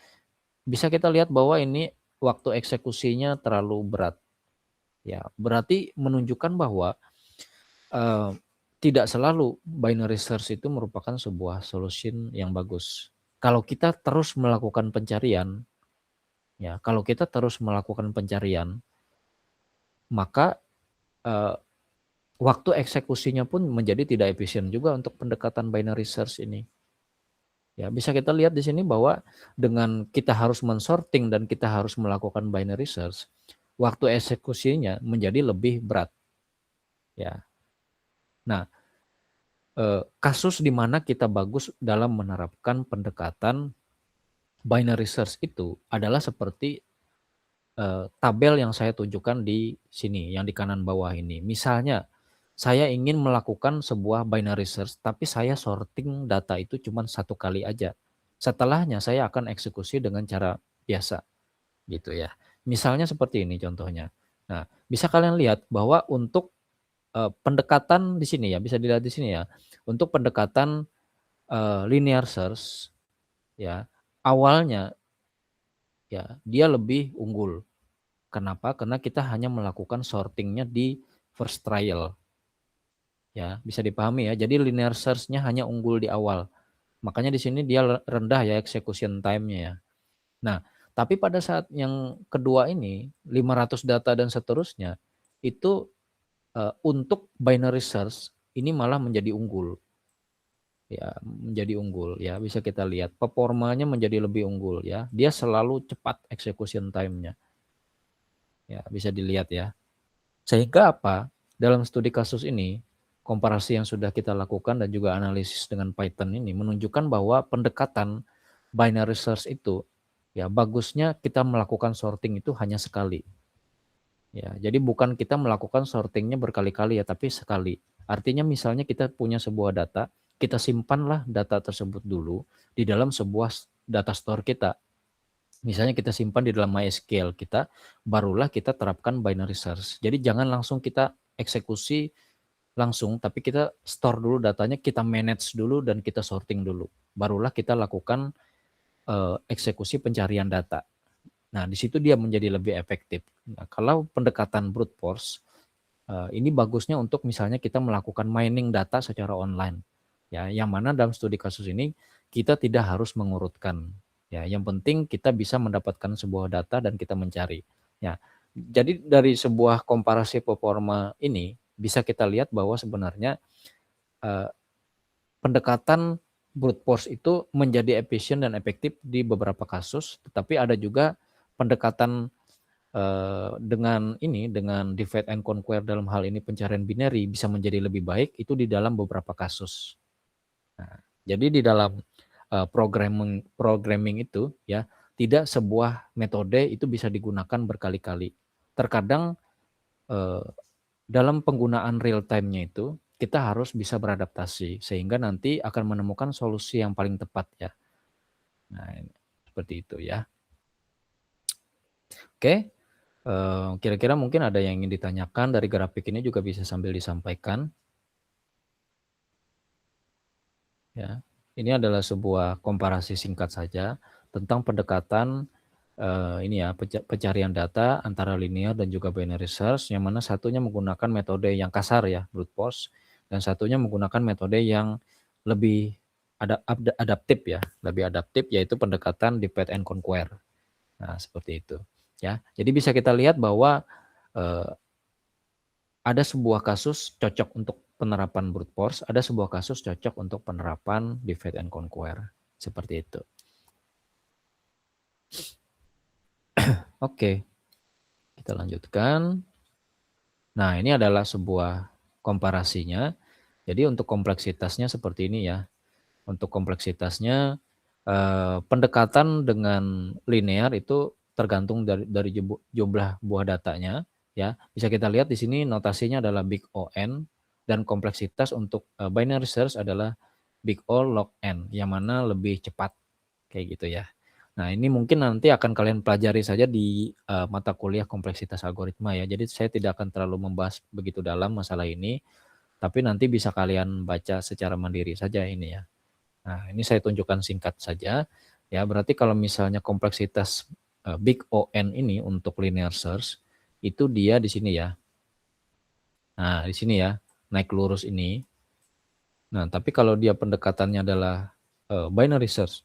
bisa kita lihat bahwa ini waktu eksekusinya terlalu berat. Ya, berarti menunjukkan bahwa eh, tidak selalu binary search itu merupakan sebuah solution yang bagus. Kalau kita terus melakukan pencarian, ya, kalau kita terus melakukan pencarian, maka eh, waktu eksekusinya pun menjadi tidak efisien juga untuk pendekatan binary search ini. Ya, bisa kita lihat di sini bahwa dengan kita harus mensorting dan kita harus melakukan binary search, waktu eksekusinya menjadi lebih berat. Ya. Nah, kasus di mana kita bagus dalam menerapkan pendekatan binary search itu adalah seperti tabel yang saya tunjukkan di sini, yang di kanan bawah ini. Misalnya, saya ingin melakukan sebuah binary search, tapi saya sorting data itu cuma satu kali aja. Setelahnya saya akan eksekusi dengan cara biasa, gitu ya. Misalnya seperti ini contohnya. Nah, bisa kalian lihat bahwa untuk pendekatan di sini ya, bisa dilihat di sini ya. Untuk pendekatan linear search, ya, awalnya ya dia lebih unggul. Kenapa? Karena kita hanya melakukan sortingnya di first trial. Ya, bisa dipahami ya. Jadi linear search-nya hanya unggul di awal. Makanya di sini dia rendah ya execution time-nya ya. Nah, tapi pada saat yang kedua ini 500 data dan seterusnya itu untuk binary search ini malah menjadi unggul. Ya, menjadi unggul ya. Bisa kita lihat performanya menjadi lebih unggul ya. Dia selalu cepat execution time-nya. Ya, bisa dilihat ya. Sehingga apa? Dalam studi kasus ini, komparasi yang sudah kita lakukan dan juga analisis dengan Python ini menunjukkan bahwa pendekatan binary search itu ya bagusnya kita melakukan sorting itu hanya sekali. Ya, jadi bukan kita melakukan sortingnya berkali-kali ya, tapi sekali. Artinya misalnya kita punya sebuah data, kita simpanlah data tersebut dulu di dalam sebuah data store kita. Misalnya kita simpan di dalam MySQL kita, barulah kita terapkan binary search. Jadi jangan langsung kita eksekusi langsung, tapi kita store dulu datanya, kita manage dulu dan kita sorting dulu. Barulah kita lakukan eksekusi pencarian data. Nah, di situ dia menjadi lebih efektif. Nah, kalau pendekatan brute force, ini bagusnya untuk misalnya kita melakukan mining data secara online. Ya, yang mana dalam studi kasus ini kita tidak harus mengurutkan. Ya, yang penting kita bisa mendapatkan sebuah data dan kita mencari. Ya, jadi dari sebuah komparasi performa ini bisa kita lihat bahwa sebenarnya pendekatan brute force itu menjadi efisien dan efektif di beberapa kasus, tetapi ada juga pendekatan dengan divide and conquer dalam hal ini pencarian binary bisa menjadi lebih baik itu di dalam beberapa kasus. Nah, jadi di dalam programming itu ya tidak sebuah metode itu bisa digunakan berkali-kali. Terkadang dalam penggunaan real time-nya itu kita harus bisa beradaptasi sehingga nanti akan menemukan solusi yang paling tepat ya. Nah, seperti itu ya. Oke. Kira-kira mungkin ada yang ingin ditanyakan dari grafik ini juga bisa sambil disampaikan. Ya, ini adalah sebuah komparasi singkat saja tentang pendekatan ini ya pencarian data antara linear dan juga binary search, yang mana satunya menggunakan metode yang kasar ya brute force dan satunya menggunakan metode yang lebih adaptif ya, lebih adaptif yaitu pendekatan divide and conquer. Nah, seperti itu ya. Jadi bisa kita lihat bahwa ada sebuah kasus cocok untuk penerapan brute force, ada sebuah kasus cocok untuk penerapan divide and conquer. Seperti itu. Oke, kita lanjutkan. Nah, ini adalah sebuah komparasinya. Jadi untuk kompleksitasnya seperti ini ya. Untuk kompleksitasnya pendekatan dengan linear itu tergantung dari jumlah buah datanya ya. Bisa kita lihat di sini notasinya adalah big O n dan kompleksitas untuk binary search adalah big O log n yang mana lebih cepat kayak gitu ya. Nah, ini mungkin nanti akan kalian pelajari saja di mata kuliah kompleksitas algoritma ya. Jadi saya tidak akan terlalu membahas begitu dalam masalah ini, tapi nanti bisa kalian baca secara mandiri saja ini ya. Nah, ini saya tunjukkan singkat saja ya. Berarti kalau misalnya kompleksitas big ON ini untuk linear search itu dia di sini ya. Nah, di sini ya, naik lurus ini. Nah, tapi kalau dia pendekatannya adalah binary search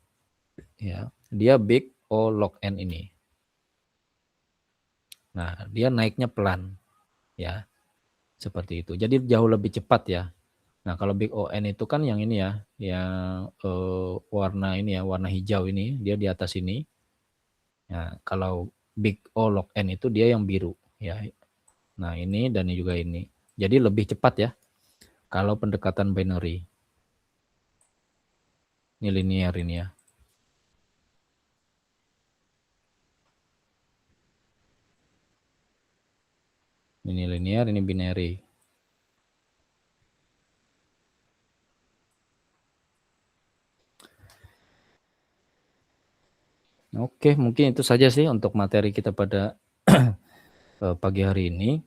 ya, dia big O log n ini. Nah, dia naiknya pelan ya. Seperti itu. Jadi jauh lebih cepat ya. Nah, kalau big ON itu kan yang ini ya, yang warna ini ya, warna hijau ini, dia di atas ini. Ya, kalau big O log n itu dia yang biru ya. Nah, ini dan juga ini. Jadi lebih cepat ya kalau pendekatan binary. Ini linear ini ya. Ini linear, ini binary. Oke, mungkin itu saja sih untuk materi kita pada pagi hari ini.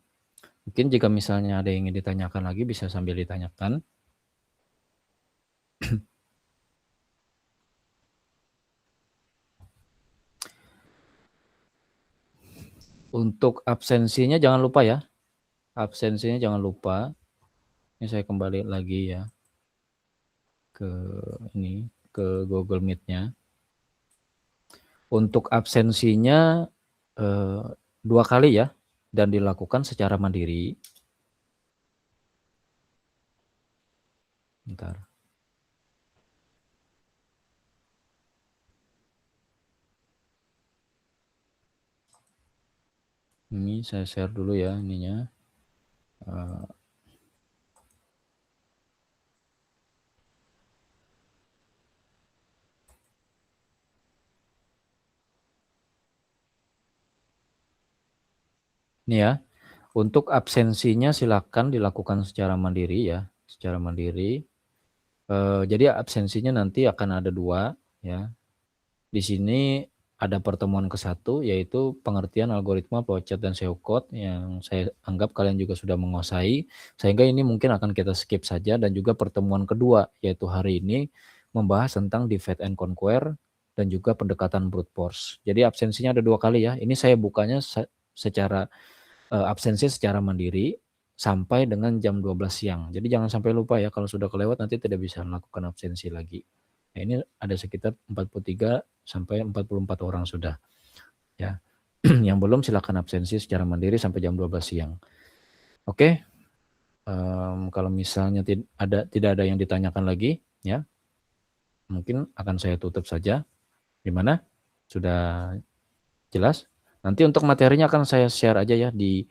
Mungkin jika misalnya ada yang ingin ditanyakan lagi bisa sambil ditanyakan. Untuk absensinya jangan lupa ya. Absensinya jangan lupa. Ini saya kembali lagi ya ke ini, ke Google Meet-nya. Untuk absensinya 2 kali ya dan dilakukan secara mandiri. Bentar. Ini saya share dulu ya ininya. Ini ya. Untuk absensinya silakan dilakukan secara mandiri ya, secara mandiri. Jadi absensinya nanti akan ada 2 ya. Di sini ada pertemuan ke-1 yaitu pengertian algoritma flowchart dan SEO code yang saya anggap kalian juga sudah menguasai, sehingga ini mungkin akan kita skip saja, dan juga pertemuan kedua yaitu hari ini membahas tentang divide and conquer dan juga pendekatan brute force. Jadi absensinya ada 2 kali ya. Ini saya bukanya secara absensi secara mandiri sampai dengan jam 12 siang. Jadi jangan sampai lupa ya, kalau sudah kelewat nanti tidak bisa melakukan absensi lagi. Nah, ini ada sekitar 43 sampai 44 orang sudah. Ya. Yang belum silakan absensi secara mandiri sampai jam 12 siang. Oke. Kalau misalnya tidak ada yang ditanyakan lagi ya, mungkin akan saya tutup saja. Gimana? Sudah jelas? Nanti untuk materinya akan saya share aja ya di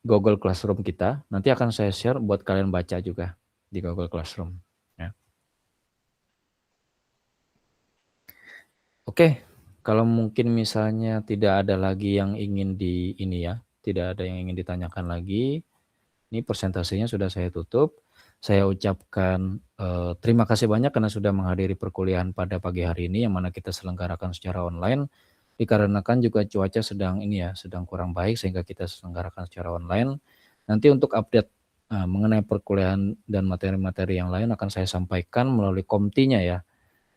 Google Classroom kita. Nanti akan saya share buat kalian baca juga di Google Classroom. Ya. Oke, kalau mungkin misalnya tidak ada lagi yang ingin tidak ada yang ingin ditanyakan lagi. Ini presentasinya sudah saya tutup. Saya ucapkan terima kasih banyak karena sudah menghadiri perkuliahan pada pagi hari ini yang mana kita selenggarakan secara online. Dikarenakan juga cuaca sedang kurang baik sehingga kita selenggarakan secara online. Nanti untuk update mengenai perkuliahan dan materi-materi yang lain akan saya sampaikan melalui Komti-nya ya.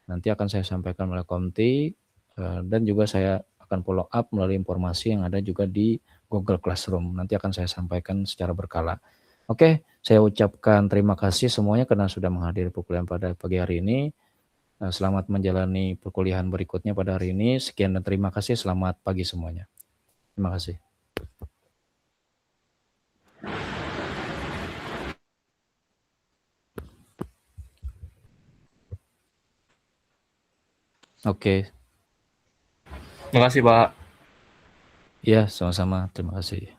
Nanti akan saya sampaikan melalui Komti dan juga saya akan follow up melalui informasi yang ada juga di Google Classroom. Nanti akan saya sampaikan secara berkala. Oke, saya ucapkan terima kasih semuanya karena sudah menghadiri perkuliahan pada pagi hari ini. Selamat menjalani perkuliahan berikutnya pada hari ini. Sekian dan terima kasih. Selamat pagi semuanya. Terima kasih. Oke. Terima kasih, Pak. Ya, sama-sama. Terima kasih.